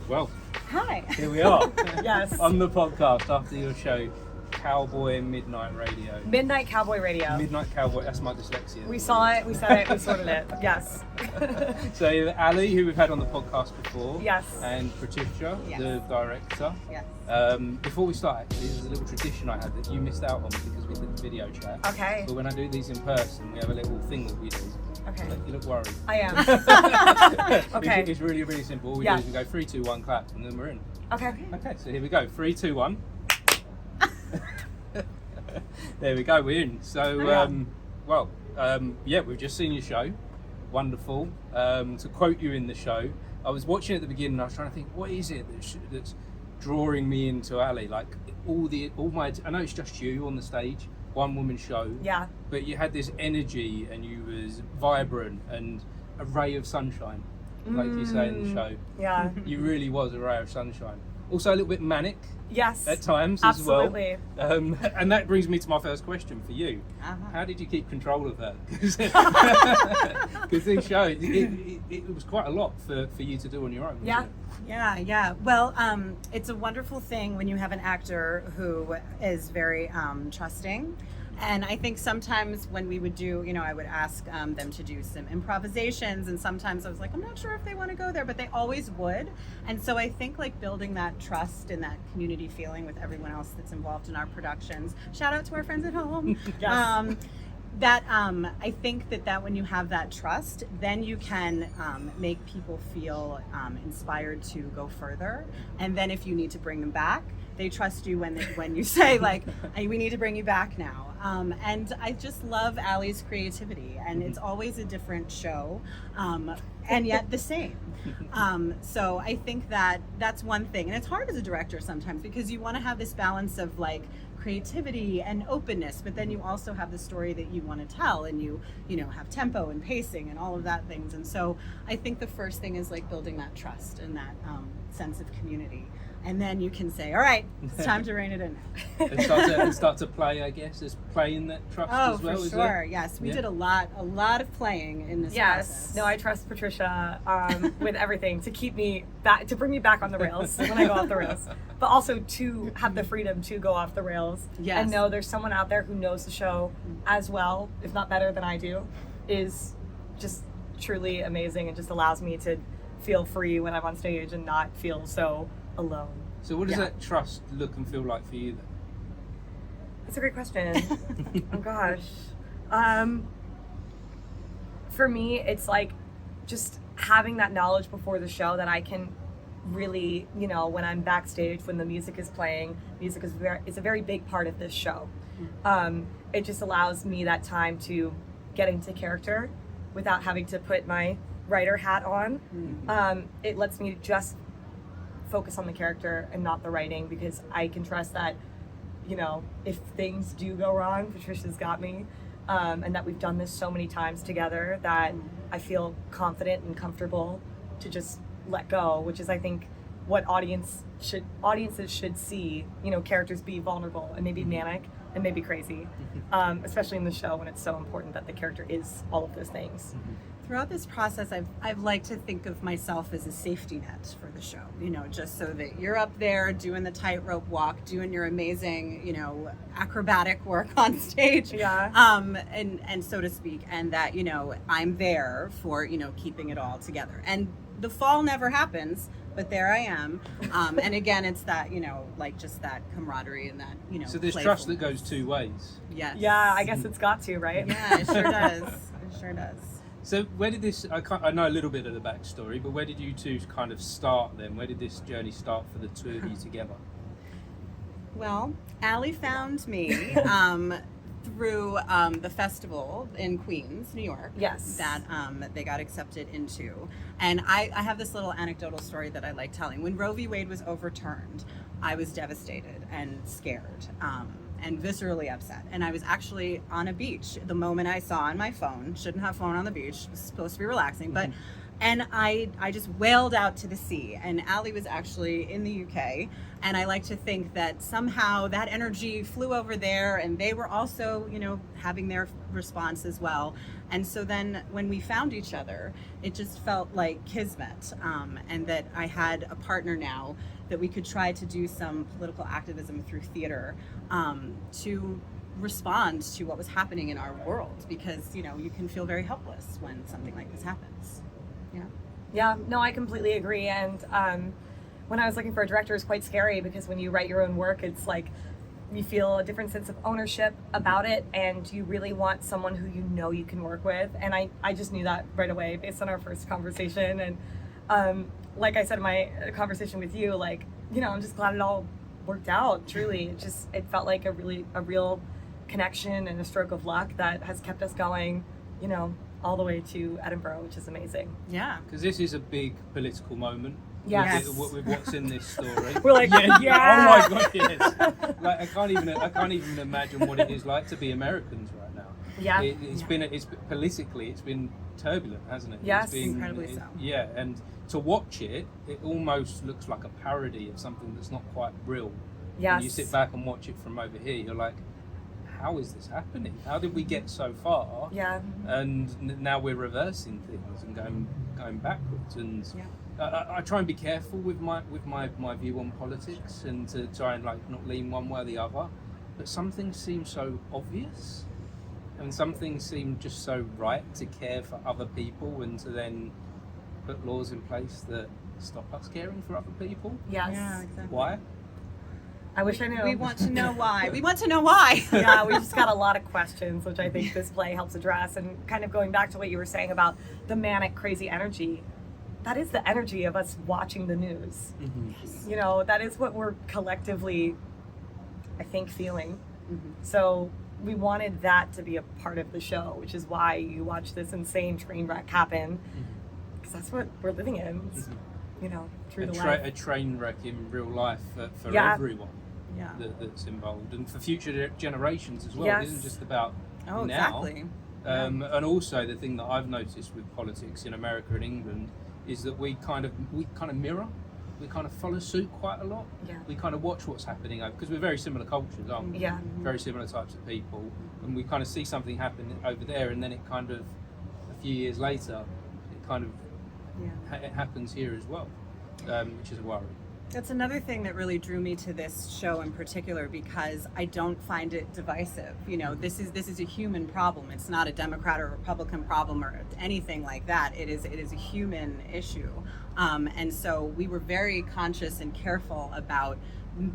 Well, hi. Here we are. Yes. On the podcast after your show, Cowboy Midnight Radio. Midnight Cowboy Radio. Midnight Cowboy, that's my dyslexia. We saw it, we said it, we sorted it. Yes. So Ali, who we've had on the podcast before. Yes. And Patricia, Yes. the director. Yes. Before we start, actually, there's a little tradition I had that you missed out on because we did the video chat. Okay. But when I do these in person, we have a little thing that we do. Okay. You look worried. I am. Okay. It's really, really simple. All we do is we go 3, 2, 1, clap, and then we're in. Okay. Okay, so here we go. 3, 2, 1. There we go, we're in. So, we've just seen your show. Wonderful. To quote you in the show, I was watching at the beginning and I was trying to think, what is it that's drawing me into Ali? Like, I know it's just you on the stage, one woman show. Yeah. But you had this energy and you was vibrant and a ray of sunshine, like you say in the show. Yeah. You really was a ray of sunshine. Also a little bit manic. Yes. At times Absolutely. as well. And that brings me to my first question for you. Uh-huh. How did you keep control of that? Because this show, it was quite a lot for you to do on your own. Yeah. Wasn't it? Yeah. Well, it's a wonderful thing when you have an actor who is very trusting. And I think sometimes when we would do, I would ask them to do some improvisations, and sometimes I was like, I'm not sure if they want to go there, but they always would. And so I think like building that trust and that community feeling with everyone else that's involved in our productions. Shout out to our friends at home. Yes. I think that when you have that trust, then you can make people feel inspired to go further. And then if you need to bring them back, they trust you when you say like, hey, we need to bring you back now. And I just love Ali's creativity, and it's always a different show, and yet the same. So I think that's one thing, and it's hard as a director sometimes because you want to have this balance of like creativity and openness, but then you also have the story that you want to tell, and you have tempo and pacing and all of that things. And so I think the first thing is like building that trust and that sense of community. And then you can say, all right, it's time to rein it in. And start to play, I guess, is playing that trust as well, for is sure. it? Yes, we did a lot of playing in this Yes. process. No, I trust Patricia with everything to keep me back, to bring me back on the rails when I go off the rails, but also to have the freedom to go off the rails. Yes. And know there's someone out there who knows the show as well, if not better than I do, is just truly amazing and just allows me to feel free when I'm on stage and not feel so alone. So what does that trust look and feel like for you then? That's a great question. Oh gosh. For me, it's like just having that knowledge before the show that I can really, when I'm backstage, when the music is playing, music is a very big part of this show. It just allows me that time to get into character without having to put my writer hat on. It lets me just focus on the character and not the writing, because I can trust that, if things do go wrong, Patricia's got me, and that we've done this so many times together that I feel confident and comfortable to just let go, which is, I think, what audiences should see, characters be vulnerable and maybe manic and maybe crazy, especially in the show when it's so important that the character is all of those things. Throughout this process, I've liked to think of myself as a safety net for the show, just so that you're up there doing the tightrope walk, doing your amazing, acrobatic work on stage, and so to speak, and that, I'm there for, keeping it all together. And the fall never happens, but there I am. And again, it's that, just that camaraderie and that, So there's trust that goes two ways. Yes. Yeah, I guess it's got to, right? Yeah, it sure does. It sure does. So where did this, I know a little bit of the backstory, but where did you two kind of start then? Where did this journey start for the two of you together? Well, Ali found me through the festival in Queens, New York. Yes. That they got accepted into. And I have this little anecdotal story that I like telling. When Roe v. Wade was overturned, I was devastated and scared. And viscerally upset. And I was actually on a beach the moment I saw on my phone, shouldn't have phone on the beach, it was supposed to be relaxing, but And I just wailed out to the sea. And Allie was actually in the UK. And I like to think that somehow that energy flew over there, and they were also, you know, having their response as well. And so then when we found each other, it just felt like kismet, and that I had a partner now that we could try to do some political activism through theater, to respond to what was happening in our world, because, you know, you can feel very helpless when something like this happens. Yeah, no, I completely agree. And when I was looking for a director, it was quite scary, because when you write your own work, it's like you feel a different sense of ownership about it, and you really want someone who you know you can work with. And I just knew that right away based on our first conversation. And like I said in my conversation with you, like, you know, I'm just glad it all worked out. Truly, it felt like a real connection and a stroke of luck that has kept us going, you know, all the way to Edinburgh, which is amazing. Yeah. Because this is a big political moment. Yes. With what's in this story. We're like, yeah. Oh my God, yes. Like I can't even imagine what it is like to be Americans right now. Yeah. It's politically, it's been turbulent, hasn't it? Yes, it's been, incredibly so. Yeah, and to watch it almost looks like a parody of something that's not quite real. Yes. When you sit back and watch it from over here, you're like, how is this happening? How did we get so far? Yeah. And now we're reversing things and going backwards. And I try and be careful with my view on politics, and to try and like not lean one way or the other. But some things seem so obvious, and some things seem just so right to care for other people, and to then put laws in place that stop us caring for other people. Yes. Yeah, exactly. Why? I wish I knew. We want to know why. We want to know why. Yeah, we just got a lot of questions, which I think this play helps address. And kind of going back to what you were saying about the manic, crazy energy, that is the energy of us watching the news. Mm-hmm. You know, that is what we're collectively, I think, feeling. Mm-hmm. So we wanted that to be a part of the show, which is why you watch this insane train wreck happen, because that's what we're living in. It's, you know, through the life. A train wreck in real life for Yeah. everyone. Yeah. That's involved, and for future generations as well. Yes. It isn't just about Oh, now. exactly. And also the thing that I've noticed with politics in America and England is that we kind of mirror, we kind of follow suit quite a lot. Yeah. We kind of watch what's happening because we're very similar cultures, aren't we? Yeah. Very similar types of people, and we kind of see something happen over there, and then it kind of a few years later, it kind of it happens here as well, which is a worry. That's another thing that really drew me to this show in particular, because I don't find it divisive. You know, this is a human problem. It's not a Democrat or Republican problem or anything like that. It is a human issue. And so we were very conscious and careful about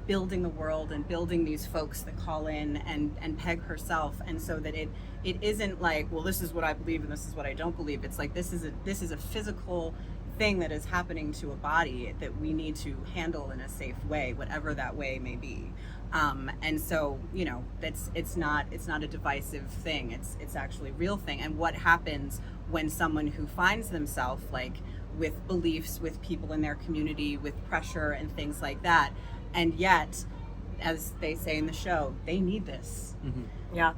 building the world and building these folks that call in and Peg herself, and so that it isn't like, well, this is what I believe and this is what I don't believe. It's like this is a physical thing that is happening to a body that we need to handle in a safe way, whatever that way may be. And so, you know, it's not a divisive thing. It's actually a real thing. And what happens when someone who finds themselves like with beliefs, with people in their community, with pressure and things like that, and yet, as they say in the show, they need this. Mm-hmm. Yeah.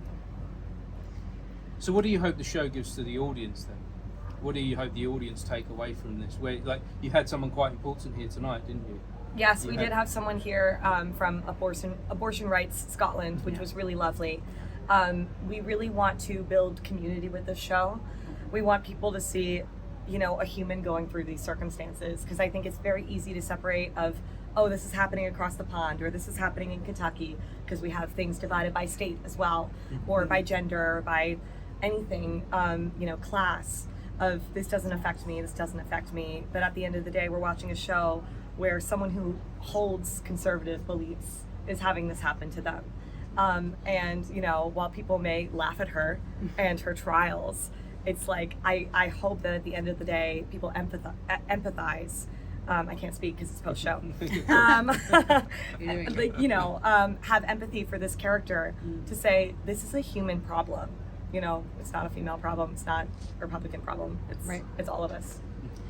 So what do you hope the show gives to the audience then? What do you hope the audience take away from this? Where, like, you had someone quite important here tonight, didn't you? Yes, we did have someone here from Abortion Rights Scotland, which was really lovely. We really want to build community with this show. We want people to see, you know, a human going through these circumstances, because I think it's very easy to separate of, oh, this is happening across the pond, or this is happening in Kentucky, because we have things divided by state as well, or by gender, or by anything, you know, class, of this doesn't affect me, this doesn't affect me. But at the end of the day, we're watching a show where someone who holds conservative beliefs is having this happen to them. And, you know, while people may laugh at her and her trials, it's like, I hope that at the end of the day, people empathize. I can't speak because it's post-show. Like, you know, have empathy for this character to say, this is a human problem. You know, it's not a female problem. It's not a Republican problem. It's all of us.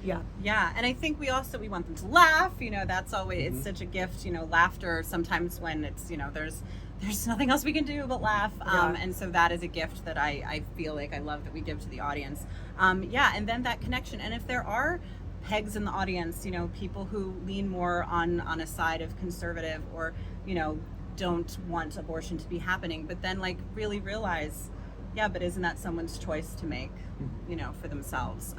Yeah. Yeah, and I think we want them to laugh. You know, that's always it's such a gift. You know, laughter sometimes when it's, you know, there's there's nothing else we can do but laugh. Yeah. And so that is a gift that I feel like I love that we give to the audience. And then that connection. And if there are pegs in the audience, people who lean more on a side of conservative or, don't want abortion to be happening, but then like really realize, yeah, but isn't that someone's choice to make, for themselves?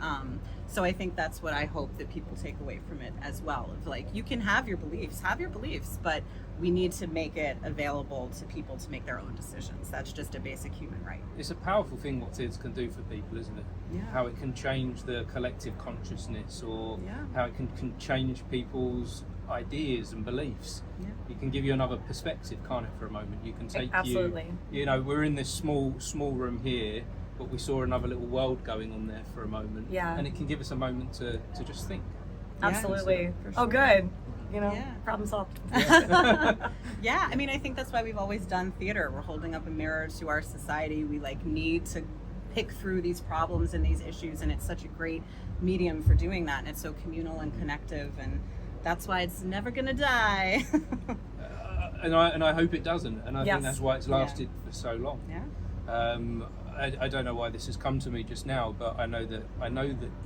So I think that's what I hope that people take away from it as well. Of like, you can have your beliefs, but we need to make it available to people to make their own decisions. That's just a basic human right. It's a powerful thing what theatre can do for people, isn't it? Yeah. How it can change the collective consciousness, or how it can change people's ideas and beliefs. Yeah. It can give you another perspective, can't it, for a moment? You can take Absolutely. we're in this small room here, but we saw another little world going on there for a moment. Yeah. And it can give us a moment to just think. Absolutely. For Oh, sure. good. Yeah. Problem solved. Yeah, I mean, I think that's why we've always done theater. We're holding up a mirror to our society. We need to pick through these problems and these issues, and it's such a great medium for doing that, and it's so communal and connective, and that's why it's never gonna die. And I hope it doesn't, and I Yes. think that's why it's lasted for so long. Yeah. I don't know why this has come to me just now, but I know that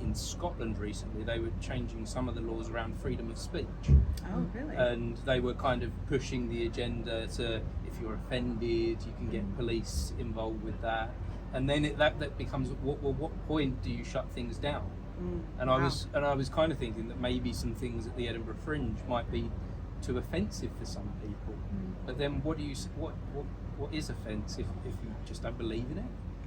in Scotland recently they were changing some of the laws around freedom of speech. Oh, really? And they were kind of pushing the agenda to, if you're offended, you can get police involved with that. And then that becomes, what point do you shut things down? And Wow. I was kind of thinking that maybe some things at the Edinburgh Fringe might be too offensive for some people. But then what is offence if you just don't believe in it?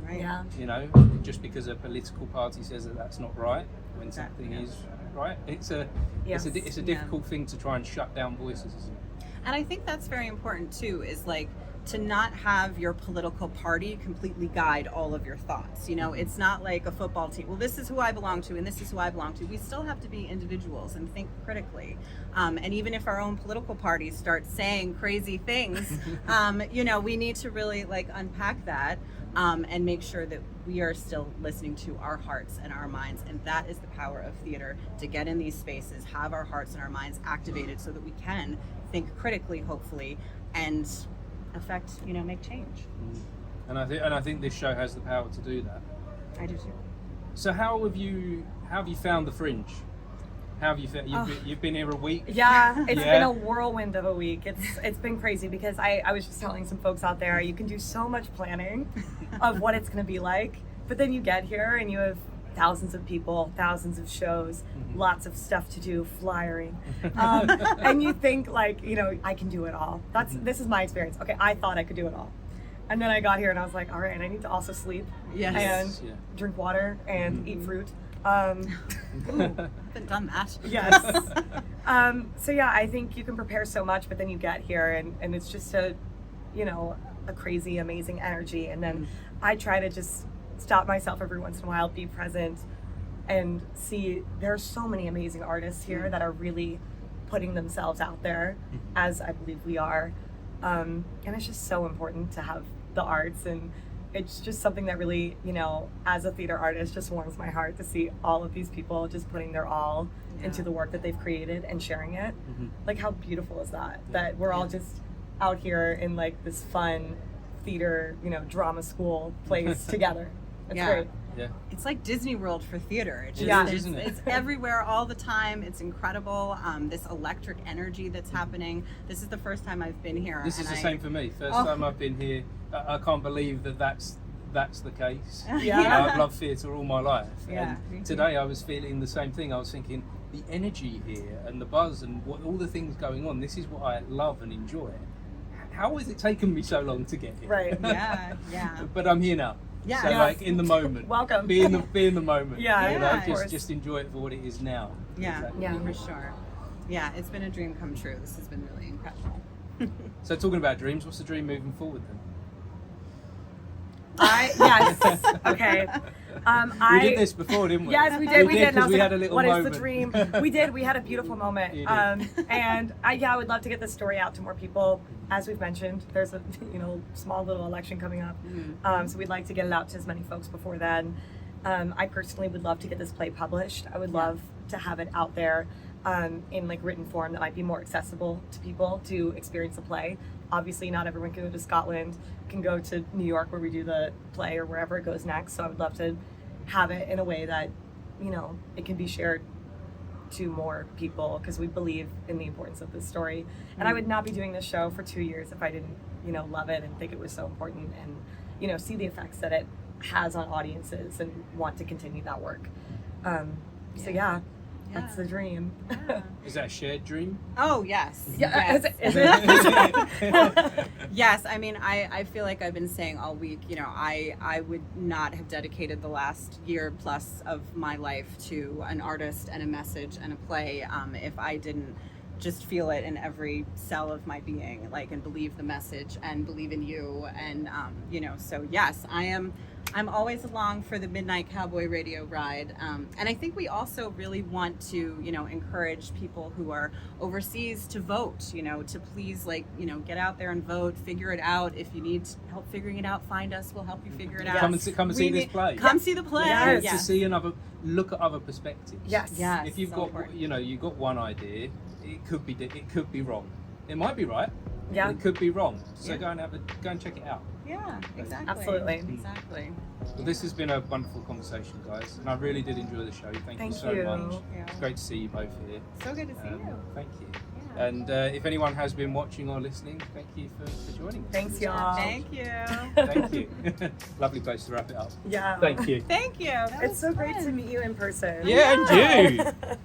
Right. Yeah. Just because a political party says that that's not right when Exactly. something is right. It's a Yes. difficult thing to try and shut down voices, isn't it? And I think that's very important too, is like to not have your political party completely guide all of your thoughts. It's not like a football team. Well, this is who I belong to and this is who I belong to. We still have to be individuals and think critically. And even if our own political parties start saying crazy things, we need to really like unpack that and make sure that we are still listening to our hearts and our minds. And that is the power of theater, to get in these spaces, have our hearts and our minds activated so that we can think critically, hopefully, and make change. And I think this show has the power to do that. I do too. So how have you found the Fringe? How have you found? You've been here a week. Yeah, it's Yeah. been a whirlwind of a week. It's been crazy because I was just telling some folks out there, you can do so much planning of what it's going to be like, but then you get here and you have thousands of people, thousands of shows, lots of stuff to do, flyering, and you think like, I can do it all. This is my experience. Okay, I thought I could do it all, and then I got here and I was like, all right, I need to also sleep and drink water and eat fruit. Haven't done that. Yes. So yeah, I think you can prepare so much, but then you get here and it's just a crazy, amazing energy. And then I try to just stop myself every once in a while, be present, and see there are so many amazing artists here that are really putting themselves out there, as I believe we are. And it's just so important to have the arts, and it's just something that really, as a theater artist, just warms my heart to see all of these people just putting their all into the work that they've created and sharing it. Like, how beautiful is that? That we're all just out here in like this fun theater, drama school place together. It's great. Yeah. It's like Disney World for theater. It's just, Yeah. Isn't it? it's everywhere all the time. It's incredible. This electric energy that's happening. This is the first time I've been here. This is the same for me. First Oh. time I've been here. I can't believe that's the case. Yeah. I've loved theatre all my life. Yeah, me And too. today I was feeling the same thing. I was thinking the energy here and the buzz and all the things going on. This is what I love and enjoy. How has it taken me so long to get here? Right. Yeah. But I'm here now. Yeah. So Yes. like in the moment. Welcome. Be in the moment. Yeah, You know, yeah, of course. just enjoy it for what it is now. Yeah. Exactly. Yeah. For sure. Yeah, it's been a dream come true. This has been really incredible. So talking about dreams, what's the dream moving forward then? Yes. Okay. We did this before, didn't we? Yes, we did. We did. And I Because was we like, had a little what moment. is the dream? We did. We had a beautiful moment. You did. And I would love to get this story out to more people. As we've mentioned, there's a small little election coming up. So we'd like to get it out to as many folks before then. I personally would love to get this play published. I would love to have it out there in like written form that might be more accessible to people to experience the play. obviously not everyone can go to Scotland, can go to New York where we do the play or wherever it goes next. So I would love to have it in a way that, you know, it can be shared to more people because we believe in the importance of this story. And I would not be doing this show for 2 years if I didn't, you know, love it and think it was so important and, you know, see the effects that it has on audiences and want to continue that work. So yeah, that's the dream. Yeah. Is that a shared dream? Oh, yes. Yeah, Yes. is it? Yes, I mean, I feel like I've been saying all week, you know, I would not have dedicated the last year plus of my life to an artist and a message and a play if I didn't just feel it in every cell of my being, like, and believe the message and believe in you. And, you know, so yes, I'm always along for the Midnight Cowboy Radio ride. And I think we also really want to, you know, encourage people who are overseas to vote, you know, to please, like, you know, get out there and vote, figure it out. If you need help figuring it out, find us, we'll help you figure it out. Come and see this play. Come see the play. Yeah, Yes. to see look at other perspectives. Yes. Yes. If you've so got, important. you know, you've got one idea, it could be wrong. It might be right. Yeah. But it could be wrong. So Yeah. go and check it out. Yeah, exactly. Absolutely. Exactly. Well, this has been a wonderful conversation, guys, and I really did enjoy the show. Thank you Thank so you. much. Yeah. It's great to see you both here. So good to see you. Thank you. Yeah. And if anyone has been watching or listening, thank you for joining us. Thanks, y'all. Thank you. Thank you. Lovely place to wrap it up. Yeah. Thank you. Thank you. That It's was so great fun. to meet you in person. Yeah, and you.